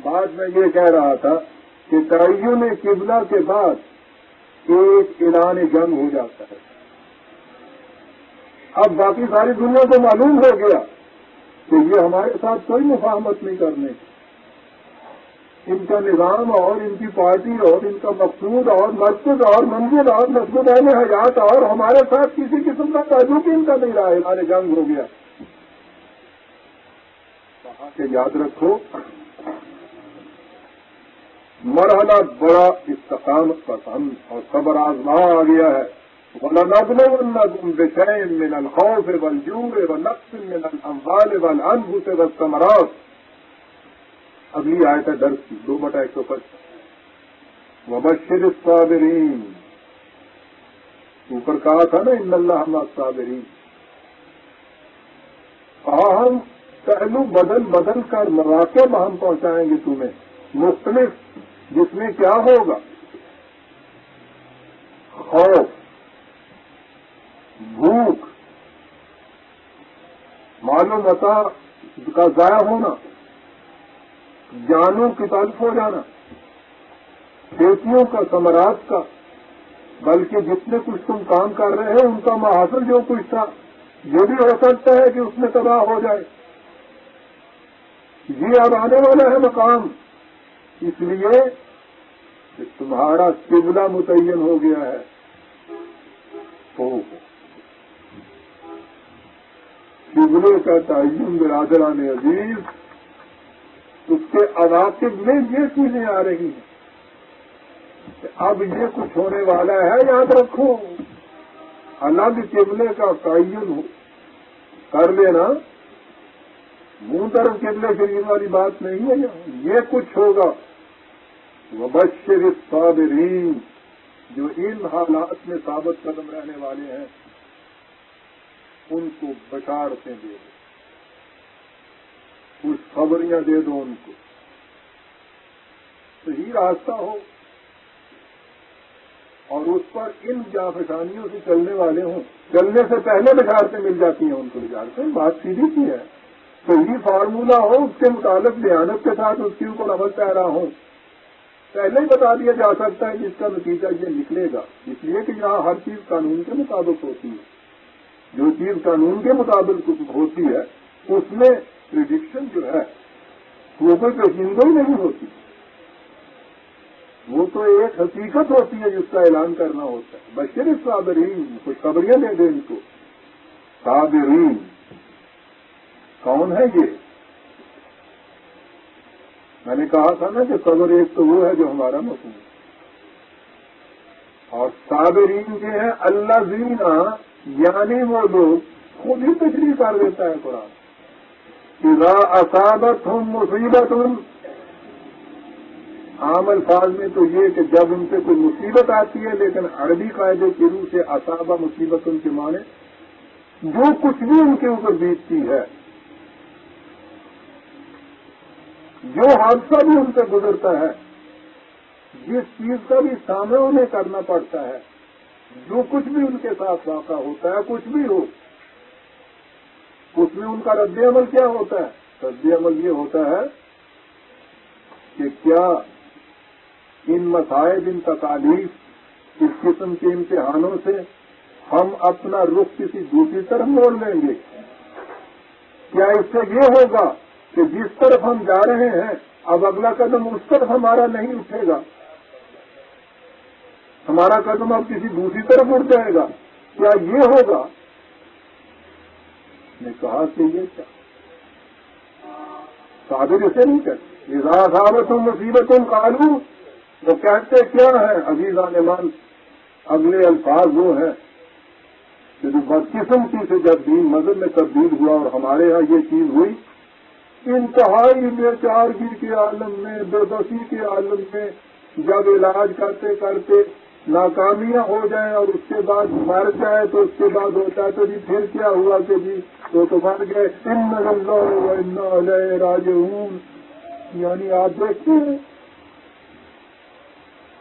بات میں یہ کہہ رہا تھا کہ تعین قبلہ کے بعد ایک اعلان جنگ ہو جاتا ہے. اب باقی ساری دنیا کو معلوم ہو گیا کہ یہ ہمارے ساتھ کوئی مفاہمت نہیں کرنے کی. ان کا نظام اور ان کی پارٹی اور ان کا مقصود اور مقصد اور منزل اور مقصود حیات اور ہمارے ساتھ کسی قسم کا تعلق ان کا نہیں رہا ہے. ہمارے جنگ ہو گیا. کہا کہ یاد رکھو مرحلہ بڑا استقامت پسند اور صبر آزما آ گیا ہے. وَلَنَبْلُوَنَّكُمْ بِشَيْءٍ مِّنَ الْخَوْفِ وَالْجُوعِ وَنَقْصٍ مِّنَ الْأَمْوَالِ وَالْأَنفُسِ وَالثَّمَرَاتِ. اگلی آیت ہے درس کی 2/125. وَبَشِّرِ الصَّابِرِينَ. اوپر کہا تھا نا ان اللہ مع الصابرین. کہا ہم پہلو بدل بدل کر مواقع ہم پہنچائیں گے تمہیں مختلف، جس میں کیا ہوگا؟ خوف، بھوک، مال و متاع کا ضائع ہونا، جانوں کی تلف ہو جانا، کھیتیوں کا، ثمرات کا، بلکہ جتنے کچھ تم کام کر رہے ہیں ان کا محاصل جو کچھ تھا یہ بھی ہو سکتا ہے کہ اس میں تباہ ہو جائے. یہ اب آنے والا ہے مقام، اس لیے کہ تمہارا قبلہ متعین ہو گیا ہے. قبلے کا تعین برادران عزیز، اس کے عواقب میں یہ چیزیں آ رہی ہیں کہ اب یہ کچھ ہونے والا ہے. یاد رکھو الگ قبلے کا تعین کر لینا، منہ طرف قبلے شریف والی بات نہیں ہے. یہ کچھ ہوگا. وبشر الصابرین، جو ان حالات میں ثابت قدم رہنے والے ہیں ان کو بشارتیں دے دو، کچھ خبریاں دے دو ان کو. صحیح راستہ ہو اور اس پر ان جافشانیوں سے چلنے والے ہوں. چلنے سے پہلے بشارتیں مل جاتی ہیں ان کو. بشارتیں بات سیدھی سی ہے. صحیح فارمولہ ہو، اس کے متعلق دیانت کے ساتھ اس کے اوپر عمل پیرا ہو، پہلے ہی بتا دیا جا سکتا ہے کہ اس کا نتیجہ یہ نکلے گا. اس لیے کہ یہاں ہر چیز قانون کے مطابق ہوتی ہے. جو چیز قانون کے مطابق ہوتی ہے اس میں پریڈکشن جو ہے وہ کوئی پیشیندگی نہیں ہوتی، وہ تو ایک حقیقت ہوتی ہے جس کا اعلان کرنا ہوتا ہے. بشر الصابرین، خوشخبریاں دے دیں ان کو. صابرین کون ہے یہ؟ میں نے کہا تھا نا کہ صبر ایک تو وہ ہے جو ہمارا مفہوم ہے، اور صابرین جو ہے اللہ زینا، یعنی وہ لوگ خود ہی تشریح کر دیتا ہے قرآن. اذا اصابتہم مصیبت، عام الفاظ میں تو یہ کہ جب ان سے کوئی مصیبت آتی ہے، لیکن عربی قاعدے کی روح سے اصابہ مصیبت ان کے معنی جو کچھ بھی ان کے اوپر بیتتی ہے، جو حادثہ بھی ان سے گزرتا ہے، جس چیز کا بھی سامنا انہیں کرنا پڑتا ہے، جو کچھ بھی ان کے ساتھ واقع ہوتا ہے، کچھ بھی ہو، اس میں ان کا رد عمل کیا ہوتا ہے؟ رد عمل یہ ہوتا ہے کہ کیا ان مصائب، ان تکالیف، اس قسم کے امتحانوں سے ہم اپنا رخ کسی دوسری طرف موڑ لیں گے؟ کیا اس سے یہ ہوگا کہ جس طرف ہم جا رہے ہیں اب اگلا قدم اس طرف ہمارا نہیں اٹھے گا، ہمارا قدم اب کسی دوسری طرف اٹھ جائے گا؟ کیا یہ ہوگا؟ نے کہا کہ یہ کیا صابر اسے نہیں کہتے. اذا اصابتہم مصیبت قالوا، وہ کہتے کیا ہے عزیزان من؟ اگلے الفاظ وہ ہیں کہ جو بدقسمتی سے جب دین مذہب میں تبدیل ہوا اور ہمارے ہاں یہ چیز ہوئی، انتہائی بے چارگی کے عالم میں، بے بسی کے عالم میں، جب علاج کرتے کرتے ناکامیاں ہو جائیں اور اس کے بعد مر جائے تو اس کے بعد ہوتا ہے تو جی پھر کیا ہوا کہ جی تو مر گئے. انا للہ و انا الیہ راجعون. یعنی آپ دیکھتے ہیں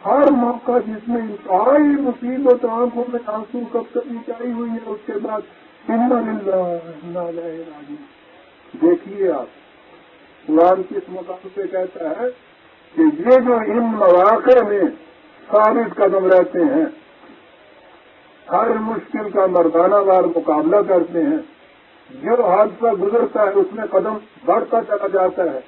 ہر موقع جس میں انتہائی مصیبت، آنکھوں میں آنسو کب کبھی چائی ہوئی ہے، اس کے بعد انا للہ و انا الیہ راجعون. دیکھیے آپ قرآن کس مقام سے کہتا ہے کہ یہ جو ان مواقع میں ثابت قدم رہتے ہیں، ہر مشکل کا مردانہ وار مقابلہ کرتے ہیں، جو حادثہ گزرتا ہے اس میں قدم بڑھتا چلا جاتا ہے،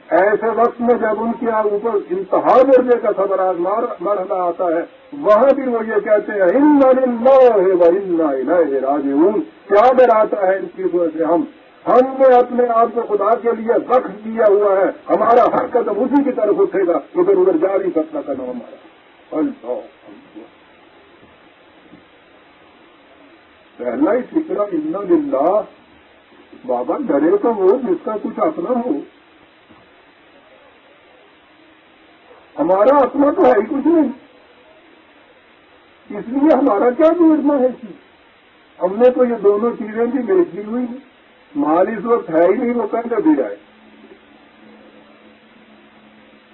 ایسے وقت میں جب ان کے اوپر انتہا درجے کا خبرات مرحلہ آتا ہے، وہاں بھی وہ یہ کہتے ہیں انا للہ و انا الیہ راجعون۔ کیا ڈراتا ہے ان چیزوں سے؟ ہم نے اپنے آپ کو خدا کے لیے وقف کیا ہوا ہے، ہمارا ہر قدم اسی کی طرف اٹھے گا، ادھر ادھر جا نہیں سکتا قدم ہمارا۔ اللہ پہلا ہی فکرہ انا للہ، بابا ڈرے تو وہ جس کا کچھ اپنا ہو، ہمارا اپنا تو ہے ہی کچھ نہیں، اس لیے ہمارا کیا دوڑنا ہے کہ ہم نے تو یہ دونوں چیزیں بھی بیچ دی ہوئی ہیں، مال اس وقت ہے ہی نہیں، وہ پہلے بھی جائے،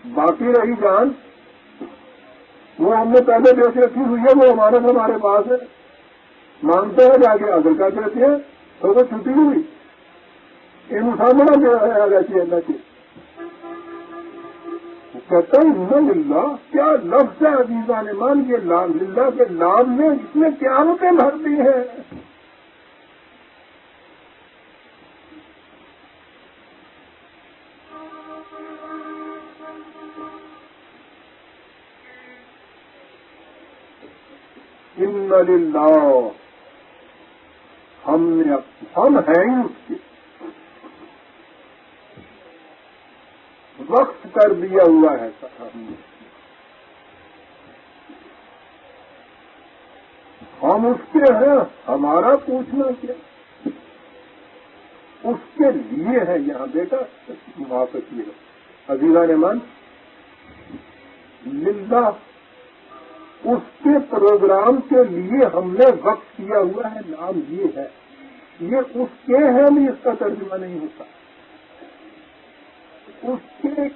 باقی رہی جان وہ ہم نے پہلے بیچ رکھی ہوئی ہے، وہ ہمارے پاس ہے، مانگتے ہیں جا کے اگر کیا کہتے ہیں تو وہ چھٹی ہوئی ان سامنا جو ہے اللہ کی کہتا ہے انا للہ، کیا لفظ ہے عزیزان مان، یہ للہ کے لام میں اس نے قیامتیں بھر دی ہیں۔ انا للہ، ہم ہیں ہی اس کے، وقت کر دیا ہوا ہے ہم اس کے ہیں، ہمارا پوچھنا کیا، اس کے لیے ہے یہاں بیٹا واپس یہ عزیزان من للہ، اس کے پروگرام کے لیے ہم نے وقت کیا ہوا ہے، نام یہ ہے، یہ اس کے ہے نہیں، اس کا ترجمہ نہیں ہوتا، اس کے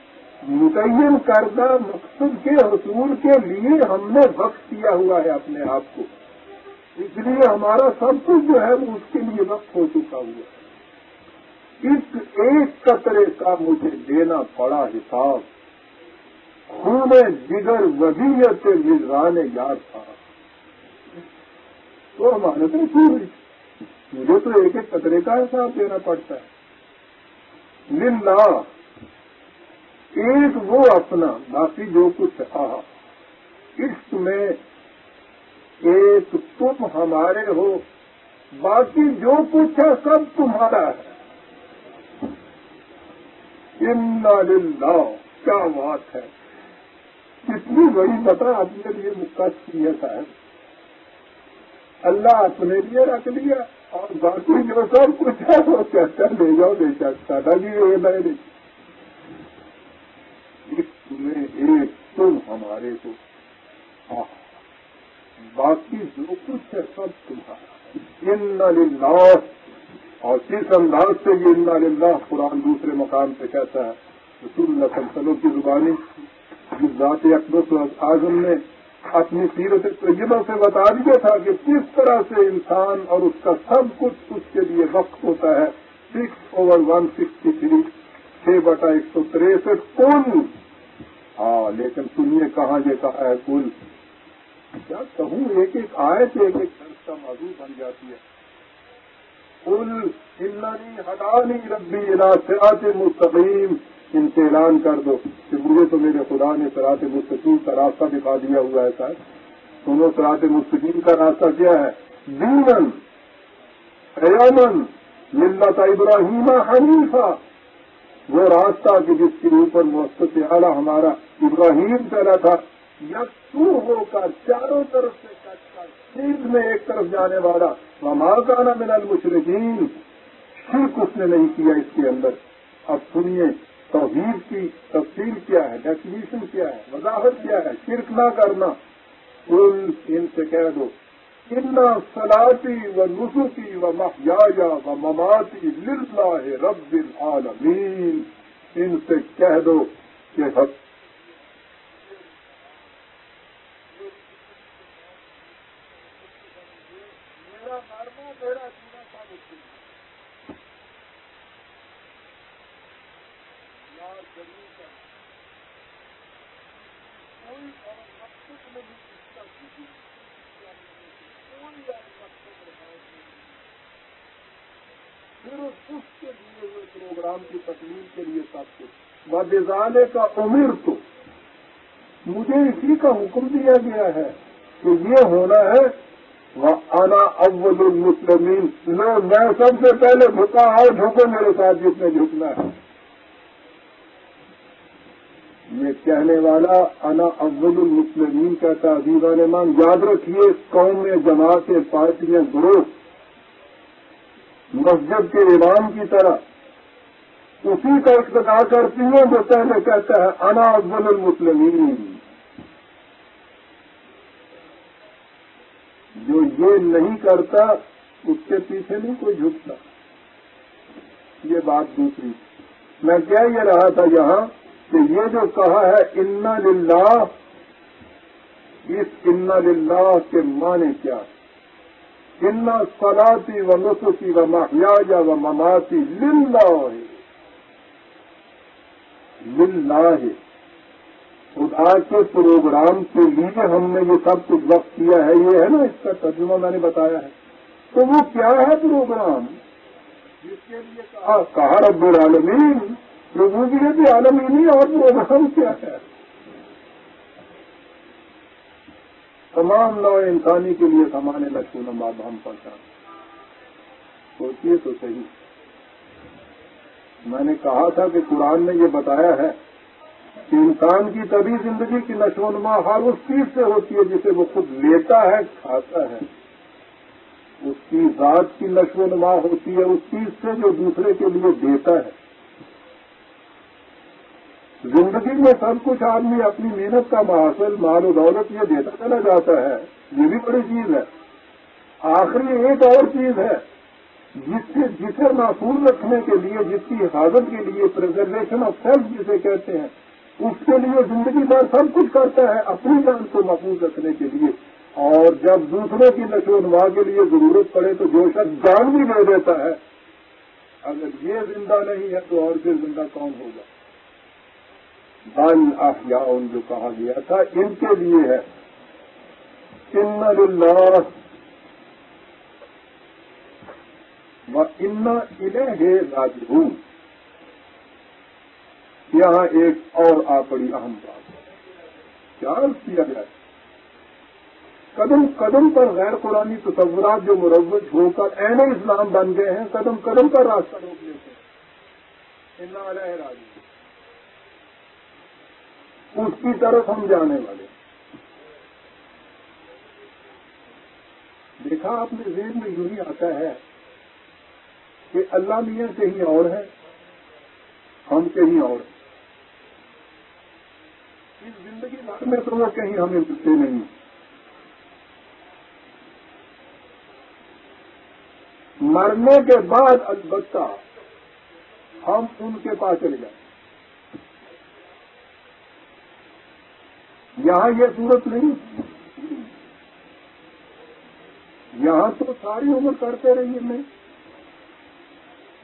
متعین کردہ مقصد کے حصول کے لیے ہم نے وقت کیا ہوا ہے اپنے آپ کو، اس لیے ہمارا سب کچھ جو ہے وہ اس کے لیے وقت ہو چکا ہوا ہے۔ اس ایک قطرے کا مجھے دینا پڑا حساب، خون جگر وضیعت وزران یاد تھا، تو ہمارے تو پوری مجھے تو ایک ایک قطرے کا حساب دینا پڑتا ہے۔ للہ ایک وہ اپنا، باقی جو کچھ عشق میں ایک تم ہمارے ہو، باقی جو کچھ ہے سب تمہارا ہے۔ انا للہ، کیا بات ہے، کتنی بڑی بتا اپنے لیے مختص کیا ہے، اللہ اپنے لیے رکھ لیا اور باقی جو سب کچھ ہے وہ کہتا لے جاؤ بے شک، دادا جی یہ نہیں تمہیں ایک تم ہمارے کو، باقی جو کچھ ہے سب تمہارا۔ انا للہ، اور کس انداز سے یہ انا للہ قرآن دوسرے مقام پہ کہتا ہے، رسول اللہ صلی اللہ علیہ وسلم کی زبانی جس ذات اقدس اعظم نے اپنی سیرت طیبہ سے بتا دیا تھا کہ کس طرح سے انسان اور اس کا سب کچھ اس کے لیے وقف ہوتا ہے۔ 6/163 6/163 کل، لیکن سنیے کہاں یہ کہا ہے کل، کیا کہوں، ایک ایک آیت ایک ایک درس کا موضوع بن جاتی ہے۔ قل اننی ہدانی ربی الی صراط مستقیم، ان سے اعلان کر دو کہ مجھے تو میرے خدا نے صراط مستقیم کا راستہ دکھا دیا ہوا ہے۔ صاحب سنو، صراط مستقیم کا راستہ کیا ہے؟ دینن قیامن ملت ابراہیم حنیفہ، وہ راستہ کہ جس کے اوپر مؤسس اعلیٰ ہمارا ابراہیم چلا تھا، یکسو ہو کر چاروں طرف سے کٹ کر سیدھ میں ایک طرف جانے والا، وما کان من المشرکین، شرک اس نے نہیں کیا اس کے اندر۔ اب سنیے توحید کی تفصیل کیا ہے، ڈیفینیشن کیا ہے، وضاحت کیا ہے، شرک نہ کرنا۔ قل، ان سے کہہ دو، انا صلاتی و نسکی و محیای و مماتی للہ رب العالمین، ان سے کہہ دو کہ کوئی اور مقصد نہیں اس کا کسی کوئی اور مقصد رہائش نہیں، صرف اس کے دیے ہوئے پروگرام کی تکمیل کے لیے سب کچھ بدزانے کا امیر تو مجھے اسی کا حکم دیا گیا ہے کہ یہ ہونا ہے وَأَنَا أَوَّلُ الْمُسْلِمِينَ، لو میں سب سے پہلے جھکا آؤ، جھکو میرے ساتھ جس نے جھکنا ہے۔ یہ کہنے والا انا اول المسلمین کہتا عزیزان ایمان، یاد رکھیے قومیں، جماعتیں، پارٹیاں، گروہ مسجد کے امام کی طرح اسی کا اقتدا کرتی ہیں جو پہلے کہتا ہے انا اول المسلمین۔ جو یہ نہیں کرتا اس کے پیچھے نہیں کوئی جھکتا۔ یہ بات دوسری، میں کیا یہ رہا تھا یہاں کہ یہ جو کہا ہے انا للہ، اس انا للہ کے معنی کیا؟ انا صلاتی و نسکی و محیایا و مماتی للہ، للہ خدا کے پروگرام کے لیے ہم نے یہ سب کچھ وقت کیا ہے۔ یہ ہے نا، اس کا ترجمہ میں نے بتایا ہے۔ تو وہ کیا ہے پروگرام جس کے لیے کہا رب العالمین؟ ربوبیت عالمینی، اور پروگرام کیا ہے؟ تمام نوع انسانی کے لیے سمانے لشکر نماب ہم پہنچا۔ سوچیے تو صحیح، میں نے کہا تھا کہ قرآن نے یہ بتایا ہے کہ انسان کی طبی زندگی کی نشو و نما ہر اس چیز سے ہوتی ہے جسے وہ خود لیتا ہے، کھاتا ہے۔ اس کی ذات کی نشو و نما ہوتی ہے اس چیز سے جو دوسرے کے لیے دیتا ہے۔ زندگی میں سب کچھ آدمی اپنی محنت کا محاصل، مال و دولت یہ دیتا چلا جاتا ہے، یہ بھی بڑی چیز ہے۔ آخری ایک اور چیز ہے جسے محفوظ رکھنے کے لیے، جس کی حفاظت کے لیے، پریزرویشن آف سیلف جسے کہتے ہیں، اس کے لیے زندگی بھر سب کچھ کرتا ہے اپنی جان کو محفوظ رکھنے کے لیے۔ اور جب دوسروں کی نشو و نما کے لیے ضرورت پڑے تو جو شخص جان بھی دے دیتا ہے، اگر یہ زندہ نہیں ہے تو اور پھر زندہ کون ہوگا؟ بل احیاء جو کہا گیا تھا ان کے لیے ہے۔ ان للہ وَإِنَّا إِلَيْهِ رَاجِعُونَ۔ یہاں ایک اور بڑی اہم بات ہے، کیا عرض کیا گیا ہے؟ قدم قدم پر غیر قرآنی تصورات جو مروج ہو کر عین اسلام بن گئے ہیں، قدم قدم پر راستہ روک لیتے ہیں۔ اِنَّا إِلَيْهِ رَاجِعُونَ، اس کی طرف ہم جانے والے۔ دیکھا آپ نے، ذہن میں یوں ہی آتا ہے کہ اللہ میاں کہیں اور ہے، ہم کہیں اور ہیں۔ اس زندگی بھر میں تو وہ کہیں ہمیں ملتے نہیں۔ مرنے کے بعد البتہ ہم ان کے پاس چلے جائیں۔ یہاں یہ صورت نہیں، یہاں تو ساری عمر کرتے رہیے میں،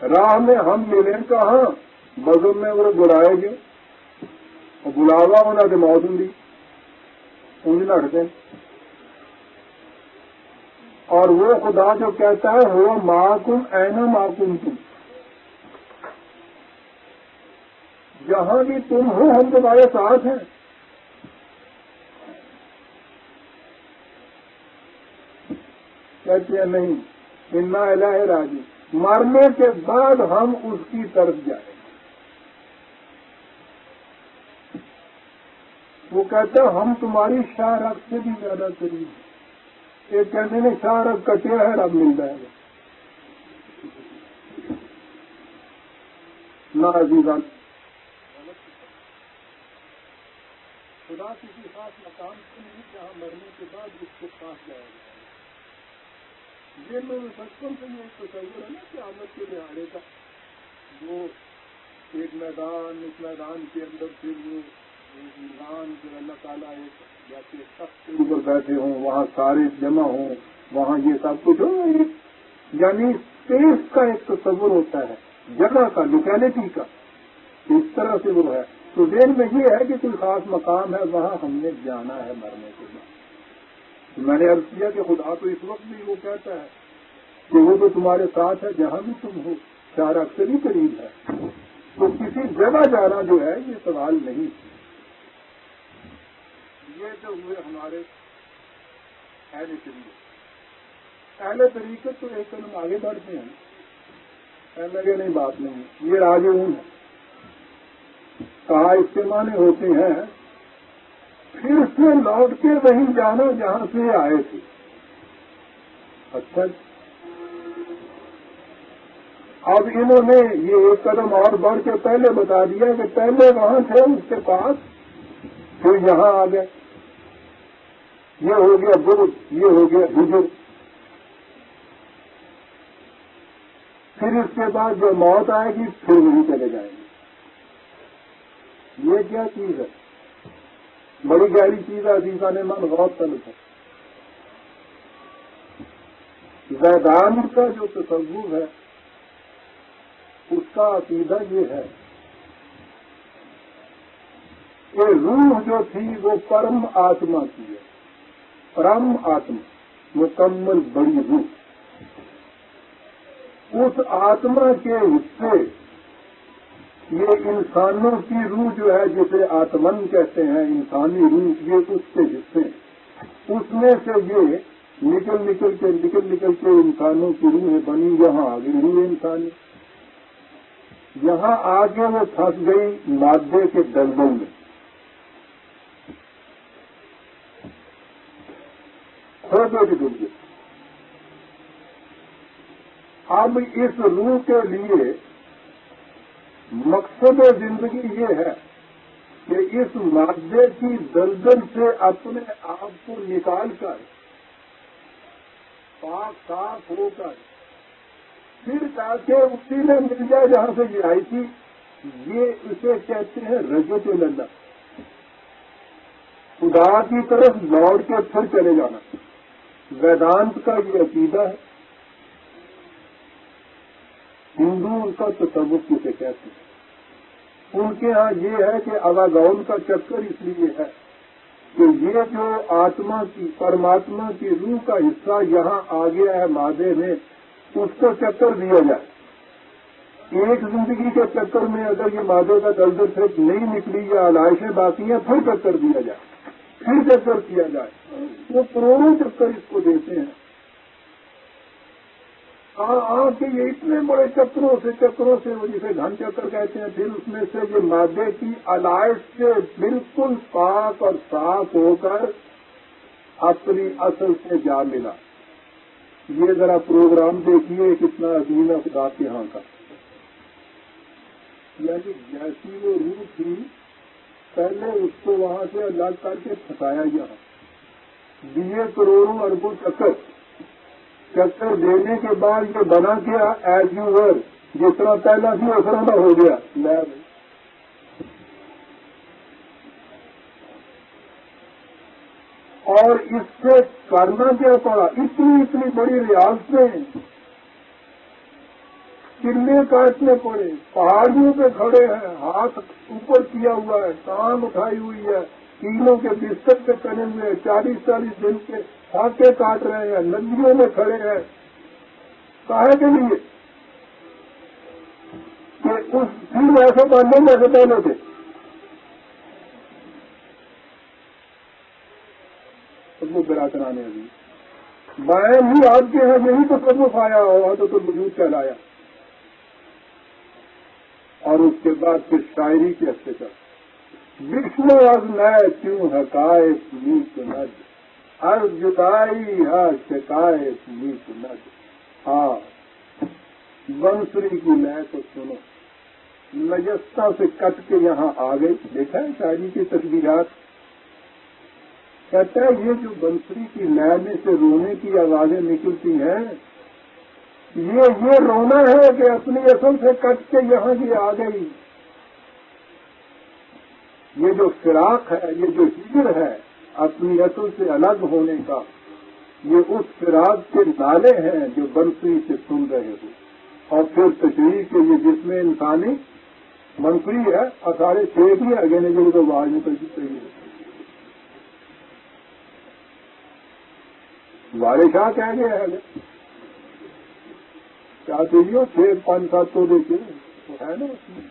راہ میں ہم ملیں کہاں، بزم میں وہ بلائے گے، اور بلاوا ہونا کے موت ہوں انج لڑتے، اور وہ خدا جو کہتا ہے ہو معکم اینا معکم تم، جہاں بھی تم ہو ہم تمہارے ساتھ ہیں۔ کہتے ہیں نہیں، انا الہ راجی، مرنے کے بعد ہم اس کی طرف جائیں۔ وہ کہتا ہے ہم تمہاری شاہ رگ سے بھی زیادہ قریب ہیں۔ ایک کہتے ہیں شاہ رگ کٹیا ہے، رب مل جائے گا۔ نہ عزیزان، خدا کسی خاص مقام سے نہیں جہاں مرنے کے بعد اس کو پاس جائے گا۔ یہ میں بچپن سے یہ تصور ہے نا کہ آمد کے دہاڑے کا وہ ایک میدان، اس میدان کے اندر پھر وہ انسان جو اللہ تعالیٰ ایک جیسے تخت کے اوپر بیٹھے ہوں، وہاں سارے جمع ہوں، وہاں یہ سب کچھ ہو، یعنی اسپیس کا ایک تصور ہوتا ہے، جگہ کا، لوکیلٹی کا۔ اس طرح سے وہ ہے. تو ذہن میں یہ ہے کہ کوئی خاص مقام ہے وہاں ہم نے جانا ہے مرنے کے بعد. میں نے عرض کیا کہ خدا تو اس وقت بھی وہ کہتا ہے کہ وہ تو تمہارے ساتھ ہے جہاں بھی تم ہو, چار اکثر ہی قریب ہے. تو کسی جگہ جانا جو ہے یہ سوال نہیں. یہ جو ہوئے ہمارے اہل طریقے تو ایک قدم آگے بڑھتے ہیں. لگے نہیں بات نہیں, یہ راجعون ہے. کہا اس کے معنی ہوتے ہیں پھر سے لوٹ کے وہیں جانا جہاں سے آئے تھے. اچھا, اب انہوں نے یہ ایک قدم اور بڑھ کے پہلے بتا دیا کہ پہلے وہاں تھے اس کے پاس, پھر یہاں آ گئے. یہ ہو گیا برد, یہ ہو گیا ہجر. پھر اس کے بعد جو موت آئے گی پھر وہیں چلے جائیں گے. یہ کیا چیز ہے؟ بڑی گہری چیز ہے. عزیزان من غور طلب ہے. زیدان کا جو تصور ہے اس کا عقیدہ یہ ہے کہ روح جو تھی وہ پرم آتما کی ہے. پرم آتما, مکمل بڑی روح. اس آتما کے حصے یہ انسانوں کی روح جو ہے جسے آتمن کہتے ہیں, انسانی روح, یہ اس کے حصے. اس میں سے یہ نکل کے انسانوں کی روحیں بنی. یہاں آ گئی روح انسانی. یہاں آگے وہ پھنس گئی مادے کے دلدل میں. کھوجے کی دنیا. اب اس روح کے لیے مقصد زندگی یہ ہے کہ اس مادے کی دلدل سے اپنے آپ کو نکال کر پاک صاف ہو کر پھر جا کے اسی میں مل جائے جہاں سے یہ آئی تھی. یہ اسے کہتے ہیں رجعت اللہ, خدا کی طرف لوٹ کے پھر چلے جانا. ویدانت کا یہ عقیدہ ہے. ہندو ان کا تصوف کسے کہتے ہیں. ان کے ہاں یہ ہے کہ اواگون کا چکر اس لیے ہے کہ یہ جو آتما کی, پرماتما کی روح کا حصہ یہاں آ گیا ہے مادے میں, اس کو چکر دیا جائے. ایک زندگی کے چکر میں اگر یہ مادے کا دلدل سے نہیں نکلی یا علائشیں باقی ہیں پھر چکر دیا جائے, پھر چکر کیا جائے. وہ کروڑوں چکر اس کو دیتے ہیں. کہ یہ اتنے بڑے چکروں سے وہ جسے گھن چکر کہتے ہیں, پھر اس میں سے یہ مادے کی علائش سے بالکل پاک اور صاف ہو کر اپنی اصل سے جا ملا. یہ ذرا پروگرام دیکھیے کتنا عظیم ہے خدا کے ہاں کا. یعنی جیسی وہ روح تھی پہلے اس کو وہاں سے الگ کر کے پھنسایا یہاں, دیے کروڑوں اربوں چکر دینے کے بعد یہ بنا کیا ایز یو ور, جس طرح پہلا تھی اس طرح ہو گیا. اور اس سے کرنا کیا پڑا, اتنی بڑی ریاستیں, قلعے کاٹنے پڑے, پہاڑیوں پہ کھڑے ہیں, ہاتھ اوپر کیا ہوا ہے, ٹانگ اٹھائی ہوئی ہے, تینوں کے بستر پہ چڑھے ہوئے, 40 دن کے پھاکے کاٹ رہے ہیں, ندیوں میں کھڑے ہیں. کاہے کے لیے کہ اس دن ایسے بننے میں سے پہلے تھے. سب برا کرانے ابھی بائیں بھی آپ کے ہیں, یہی تو سب آیا ہوا تو وجود چلایا. اور اس کے بعد پھر شاعری کے ہفتے کا وشنو از نئے کیوں حقائق نیت نج, ہر جدائی ہر شکایت نیت نج. ہاں بنسری کی لے تو سنو, نجستہ سے کٹ کے یہاں آ گئی. دیکھا ہے شاعری کی تصویرات, کہتا ہے یہ جو بنسری کی لے میں سے رونے کی آوازیں نکلتی ہیں یہ رونا ہے کہ اپنی اصل سے کٹ کے یہاں کی آ گئی. یہ جو فراق ہے, یہ جو ہجر ہے اپنی اصل سے الگ ہونے کا, یہ اس فراق کے نالے ہیں جو بنسری سے سن رہے ہو. اور پھر تشریح کے یہ جسم انسانی منفی ہے اور سارے چھیت ہی آگے نے جن کو آواز نکل چاہیے. والے شاہ کہہ گئے ہے کیا چاہیے 6-5-7 تو دیکھیے تو ہے نا اس میں.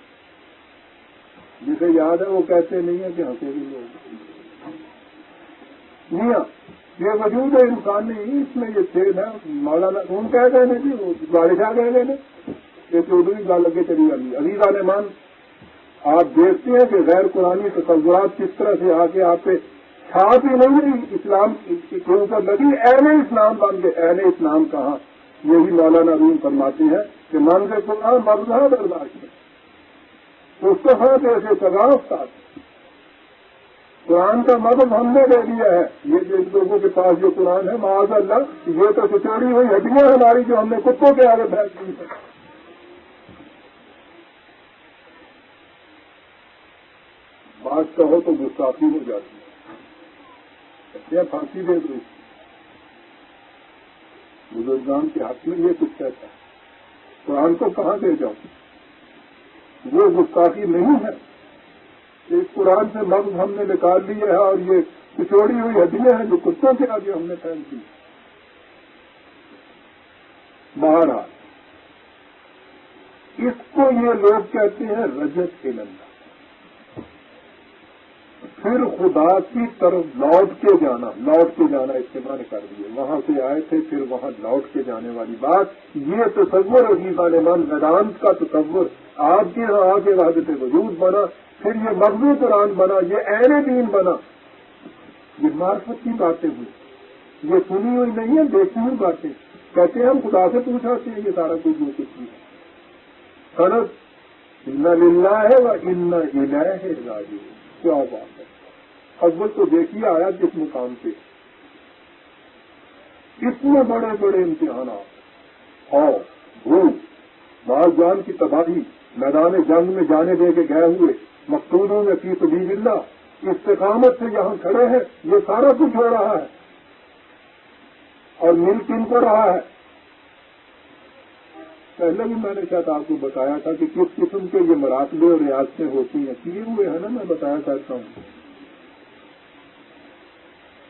جسے یاد ہے وہ کہتے نہیں ہے کہ ہنسے بھی لوگ میاں یہ وجود ہے انسان نہیں اس میں یہ چھید ہے. مولانا کون کہہ گئے نا جی وہ والے شاہ کہہ گئے نا یہ چودھری گال لگے چلی جاتی. عزیز عالمان آپ دیکھتے ہیں کہ غیر قرآنی تصورات کس طرح سے آ کے آپ پہ چھاپ ہی نہیں اسلام کے اوپر لگی. اہل اسلام بن گئے. اہل اسلام کہاں یہی مولانا روم فرماتے ہیں کہ من سے قرآن مذہب برداشت ہے اس کو ہاتھ ایسے سزا استاد. قرآن کا مذہب ہم نے دے دیا ہے. یہ جو ان لوگوں کے پاس جو قرآن ہے معاذ اللہ یہ تو سچوڑی ہوئی ہڈیاں ہماری جو ہم نے کتوں کے آگے پھینک دی ہے. بات کہو تو گستاخی ہو جاتی ہے. پھانسی دے دو بزرگان کے حق میں یہ کچھ کہتا ہے. قرآن کو کہاں دے جاؤں وہ گستاخی نہیں ہے. ایک قرآن سے مغز ہم نے نکال لیا ہے اور یہ کچوڑی ہوئی ہڈیاں ہیں جو کتوں کے آگے ہم نے پھینک دی. بہرحال اس کو یہ لوگ کہتے ہیں رجت علم. پھر خدا کی طرف لوٹ کے جانا استعمال کر دیے. وہاں سے آئے تھے پھر وہاں لوٹ کے جانے والی بات یہ تصور عزیز عالمان ویدانت کا تصور آپ کے یہاں آ کے وحدت وجود بنا. پھر یہ مغزی قرآن بنا. یہ عین دین بنا. یہ معرفت کی باتیں ہوئی. یہ سنی ہوئی نہیں ہے دیکھی ہوئی باتیں. کہتے ہیں ہم خدا سے پوچھاتے ہیں یہ سارا کچھ جو کچھ بھی سند ان للہ ہے و ان الیہ راجعون. کیا بات ہے. اول تو دیکھیے آیا کس مقام پہ. اتنے بڑے بڑے امتحانات اور بھوک مال جان کی تباہی میدان جنگ میں جانے دے کے گئے ہوئے مقتولوں میں فی سبیل اللہ استقامت سے یہاں کھڑے ہیں. یہ سارا کچھ ہو رہا ہے اور مل کن کو رہا ہے. پہلے بھی میں نے شاید آپ کو بتایا تھا کہ کس قسم کے یہ مراقبے اور ریاستیں ہوتی ہیں. کیے ہوئے ہیں نا میں بتایا کرتا ہوں.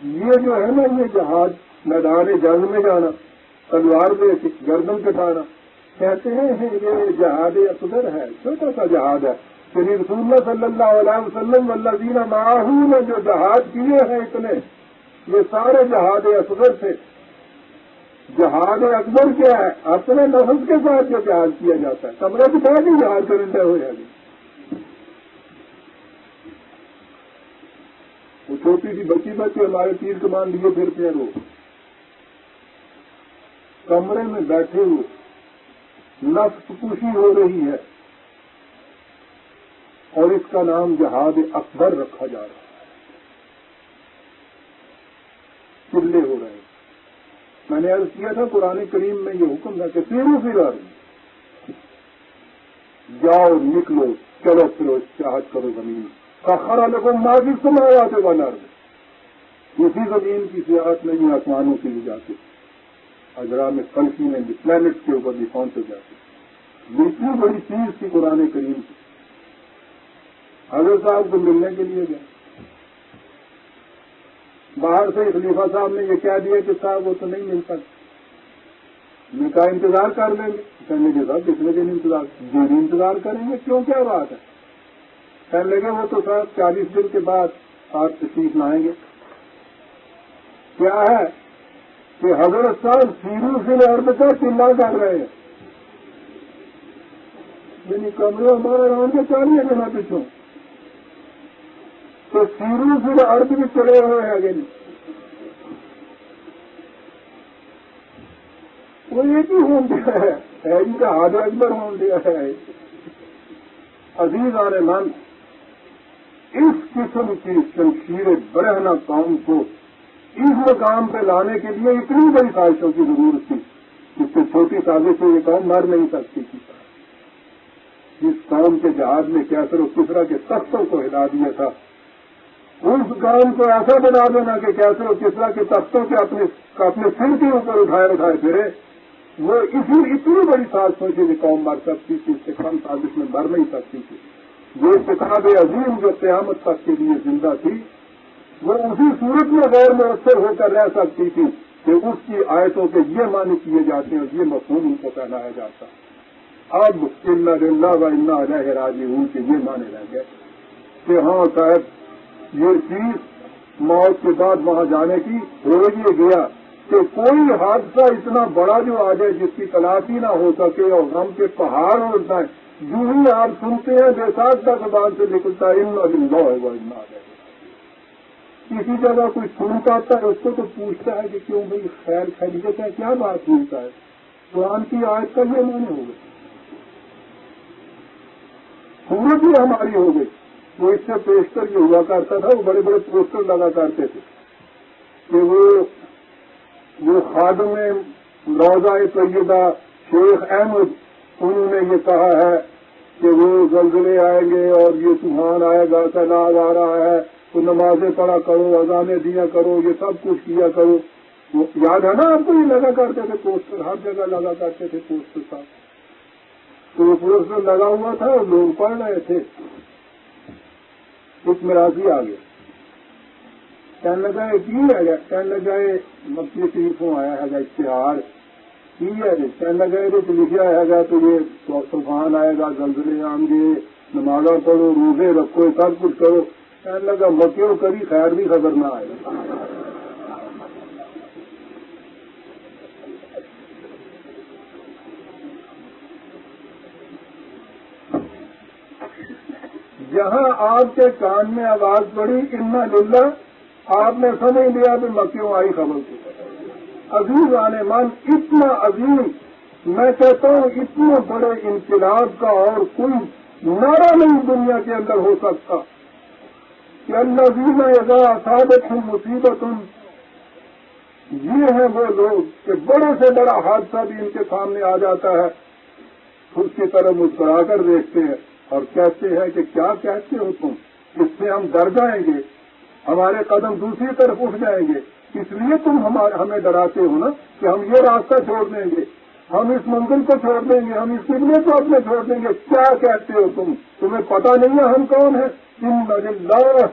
یہ جو ہے نا یہ جہاد میدان جنگ میں جانا تلوار میں گردن کٹانا کہتے ہیں یہ جہاد اصغر ہے. چھوٹا سا جہاد ہے. یعنی رسول اللہ صلی اللہ علیہ وسلم والذین معہ نے جو جہاد کیے ہیں اتنے یہ سارے جہاد اصغر تھے. جہاد اکبر کیا ہے؟ اپنے نفس کے ساتھ جو جہاد کیا جاتا ہے. کمرے کے بعد ہی جہاد کرنے ہوئے ابھی وہ چھوٹی سی بچی ہمارے تیر کمان لیے پھرتے ہیں. وہ کمرے میں بیٹھے ہوئے نفس کشی ہو رہی ہے اور اس کا نام جہاد اکبر رکھا جا رہا ہے. چلے ہو رہے ہیں. میں نے عرض کیا تھا قرآن کریم میں یہ حکم تھا کہ سیرو فرار جاؤ نکلو چلو پھرو چاہت کرو زمین سخر علیکم ما فی السماوات والارض. اسی زمین کی سیاحت میں یہ آسمانوں کے لیے جاتے اجرام فلکی میں پلانٹ کے اوپر بھی پہنچے جاتے. اتنی بڑی چیز تھی قرآن کریم کی. حضرت صاحب کو ملنے کے لیے گئے. باہر سے خلیفہ صاحب نے یہ کہہ دیا کہ صاحب وہ تو نہیں مل سکتا. میں کہا انتظار کر لیں گے. کہنے کے ساتھ کتنے دن انتظار دن انتظار کریں گے کیوں کیا بات ہے. کہنے لگے وہ تو صاحب 40 دن کے بعد آپ تشریف لائیں گے. کیا ہے کہ حضرت صاحب سیرو سے عرب کا چلا کر رہے ہیں. یعنی کمرے ہمارے رام کے چالیے دینا پیچھوں تو سیرو سے عرب بھی چلے ہوئے ہیں. آگے وہ ایک ہی ہون دیا ہے ان کا حاد اکبر ہون دیا ہے. عزیز عالمان اس قسم کی شمشیر برہنہ قوم کو اس مقام پہ لانے کے لیے اتنی بڑی سازشوں کی ضرورت تھی. اس سے چھوٹی سازش سے یہ قوم مر نہیں سکتی تھی. جس قوم کے جہاد میں کیسر و کسرا کے تختوں کو ہلا دیا تھا اس قوم کو ایسا بنا دینا کہ کیسر و کسرا کے تختوں کے اپنے سر کے اوپر اٹھائے پھرے. وہ اسی اتنی بڑی سازشوں سے یہ قوم مر سکتی تھی. اس سے کم سازش میں مر نہیں سکتی تھی. یہ کتاب عظیم جو قیامت تک کے لیے زندہ تھی وہ اسی صورت میں غیر مؤثر ہو کر رہ سکتی تھی کہ اس کی آیتوں کے یہ معنی کیے جاتے ہیں اور یہ مفہوم ان کو پھیلایا جاتا ہے۔ اب انا للہ و انا الیہ راجعون کے یہ معنی رہ گئے کہ ہاں صاحب یہ چیز موت کے بعد وہاں جانے کی ہو یہ گیا کہ کوئی حادثہ اتنا بڑا جو آ جائے جس کی تلافی نہ ہو سکے اور غم کے پہاڑ ہو جائیں، جو ہی آپ سنتے ہیں بے ساختہ زبان سے نکلتا ہے انا للہ و انا الیہ۔ کسی جگہ کوئی سن پاتا ہے اس کو تو پوچھتا ہے کہ کیوں بھائی خیر خیریت ہے، کیا بات ہوتا ہے؟ قرآن کی آیت کا یہ معنی ہو گئی، سورت ہی ہماری ہو گئی۔ وہ اس سے پیشتر یہ ہوا کرتا تھا، وہ بڑے بڑے پوسٹر لگا کرتے تھے کہ وہ خادم روضہ طیبہ شیخ احمد انہوں نے یہ کہا ہے کہ وہ زلزلے آئیں گے اور یہ طوفان آئے گا، سیلاب آ رہا ہے، تو نمازیں پڑھا کرو، اذانیں دیا کرو، یہ سب کچھ کیا کرو۔ یاد ہے نا آپ کو؟ یہ لگا کرتے تھے پوسٹر، ہر جگہ لگا کرتے تھے پوسٹر کا۔ تو وہ پوسٹر لگا ہوا تھا اور لوگ پڑھ رہے تھے۔ کچھ مراضی آ گیا، کہنے لگا کی ہے، کہنے لگا مکی شریفوں آیا ہے اشتہار کی ہے، کہنے لگا یہ لکھا ہے تو یہ طوفان آئے گا، زلزلے آئیں گے، نمازیں پڑھو، روزے رکھو، سب کچھ کرو۔ کہنے لگا مکیوں کبھی خیر بھی خبر نہ آئے۔ جہاں آپ کے کان میں آواز پڑی انا للہ، آپ نے سمجھ لیا کہ مکیوں آئی خبر کی۔ عزیز آنے من، اتنا عظیم، میں کہتا ہوں اتنے بڑے انقلاب کا اور کوئی نعرہ نہیں دنیا کے اندر ہو سکتا کہ الذین اذا اصابتہم مصیبت، یہ ہیں وہ لوگ کہ بڑے سے بڑا حادثہ بھی ان کے سامنے آ جاتا ہے، اس کی طرف مسکرا کر دیکھتے ہیں اور کہتے ہیں کہ کیا کہتے ہو تم، اس سے ہم ڈر جائیں گے، ہمارے قدم دوسری طرف اٹھ جائیں گے، اس لیے تم ہمیں ڈراتے ہو نا کہ ہم یہ راستہ چھوڑ دیں گے، ہم اس منزل کو چھوڑ دیں گے، ہم اس قبلے کو اپنے چھوڑ دیں گے، کیا کہتے ہو تم، تمہیں پتہ نہیں ہے ہم کون ہیں؟ انا للہ،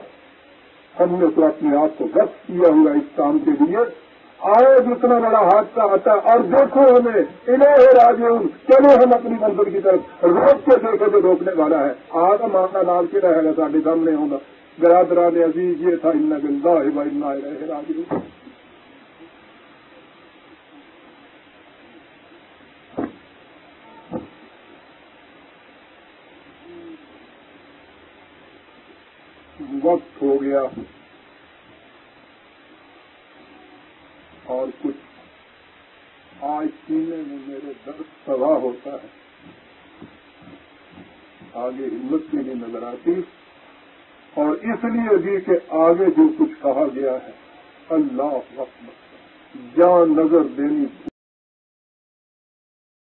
ہم نے تو اپنے آپ کو وقف کیا ہوا اس کام کے لیے۔ آئے جتنا بڑا حادثہ آتا ہے اور دیکھو ہمیں الیہ راجعون، چلو ہم اپنی منزل کی طرف، روک کے دیکھو جو روکنے والا ہے آگا مارنا لال کے رہے گا، سارے سامنے ہوگا۔ برادران عزیز، یہ تھا انا للہ و انا الیہ راجعون۔ وقت ہو گیا اور کچھ آج سینے میں میرے درد سوا ہوتا ہے، آگے ہمت بھی نہیں نظر آتی، اور اس لیے بھی کہ آگے جو کچھ کہا گیا ہے اللہ اکبر، جان نظر دینی